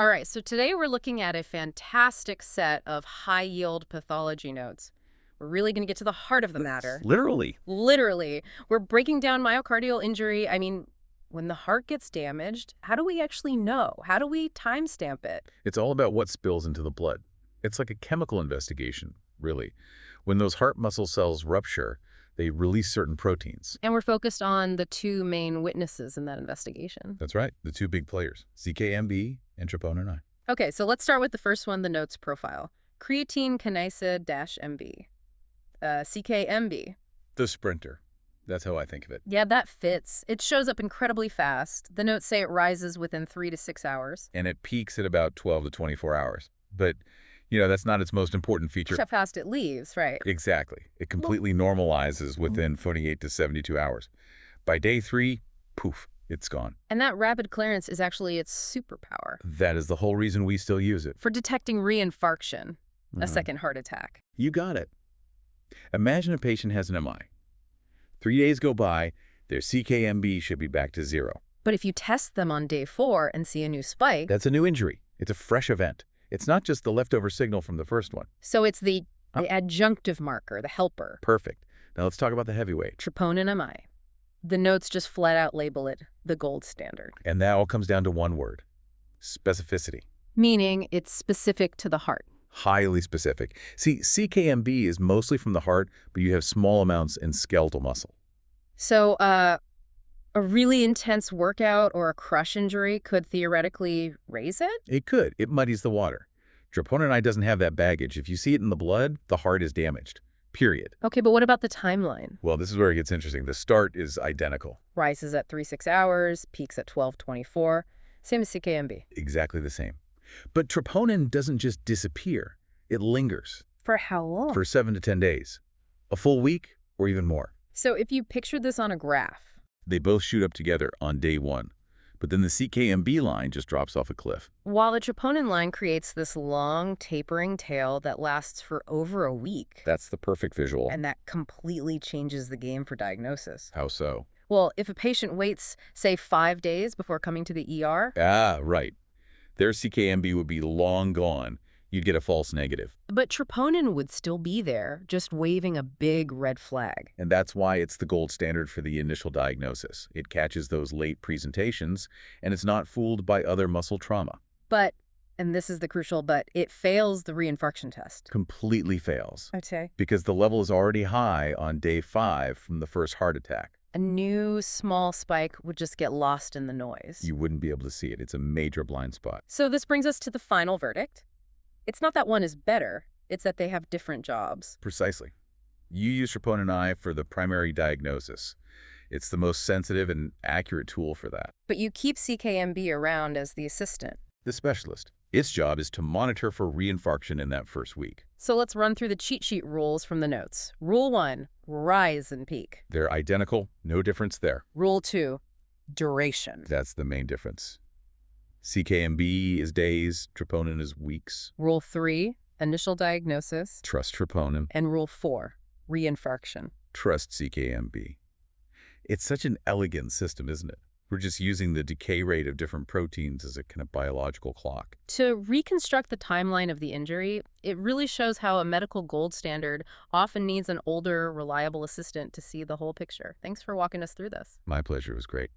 All right, so today we're looking at a fantastic set of high-yield pathology notes. We're really going to get to the heart of the matter. Literally. Literally. We're breaking down myocardial injury. I mean, when the heart gets damaged, how do we actually know? How do we timestamp it? It's all about what spills into the blood. It's like a chemical investigation, really. When those heart muscle cells rupture, they release certain proteins. And we're focused on the two main witnesses in that investigation. That's right, the two big players, CK-MB and Troponin I. Okay, so let's start with the first one, the notes profile. Creatine Kinase-MB. CK-MB. The sprinter. That's how I think of it. Yeah, that fits. It shows up incredibly fast. The notes say it rises within 3 to 6 hours. And it peaks at about 12 to 24 hours. But, that's not its most important feature. How fast it leaves, right? Exactly. It completely normalizes within 48 to 72 hours. By day 3, poof, it's gone. And that rapid clearance is actually its superpower. That is the whole reason we still use it. For detecting reinfarction, a second heart attack. You got it. Imagine a patient has an MI. 3 days go by, their CK-MB should be back to 0. But if you test them on day 4 and see a new spike... That's a new injury. It's a fresh event. It's not just the leftover signal from the first one. So it's the adjunctive marker, the helper. Perfect. Now let's talk about the heavyweight. Troponin I. The notes just flat out label it the gold standard. And that all comes down to one word: specificity. Meaning it's specific to the heart. Highly specific. See, CK-MB is mostly from the heart, but you have small amounts in skeletal muscle. So a really intense workout or a crush injury could theoretically raise it? It could. It muddies the water. Troponin I doesn't have that baggage. If you see it in the blood, the heart is damaged. Period. Okay, but what about the timeline? Well, this is where it gets interesting. The start is identical. Rises at 3-6 hours, peaks at 12-24. Same as CK-MB. Exactly the same. But troponin doesn't just disappear. It lingers. For how long? For 7 to 10 days. A full week or even more. So if you picture this on a graph... They both shoot up together on day 1. But then the CK-MB line just drops off a cliff. While the troponin line creates this long, tapering tail that lasts for over a week. That's the perfect visual. And that completely changes the game for diagnosis. How so? Well, if a patient waits, say, 5 days before coming to the ER... Ah, right. Their CK-MB would be long gone. You'd get a false negative. But troponin would still be there, just waving a big red flag. And that's why it's the gold standard for the initial diagnosis. It catches those late presentations, and it's not fooled by other muscle trauma. But, and this is the crucial but, it fails the reinfarction test. Completely fails. Okay. Because the level is already high on day 5 from the first heart attack. A new small spike would just get lost in the noise. You wouldn't be able to see it. It's a major blind spot. So this brings us to the final verdict. It's not that one is better, it's that they have different jobs. Precisely. You use troponin I for the primary diagnosis. It's the most sensitive and accurate tool for that. But you keep CK-MB around as the assistant. The specialist. Its job is to monitor for reinfarction in that first week. So let's run through the cheat sheet rules from the notes. Rule 1, rise and peak. They're identical, no difference there. Rule 2, duration. That's the main difference. CK-MB is days, troponin is weeks. Rule 3, initial diagnosis. Trust troponin. And Rule 4, reinfarction. Trust CK-MB. It's such an elegant system, isn't it? We're just using the decay rate of different proteins as a kind of biological clock. To reconstruct the timeline of the injury, it really shows how a medical gold standard often needs an older, reliable assistant to see the whole picture. Thanks for walking us through this. My pleasure. It was great.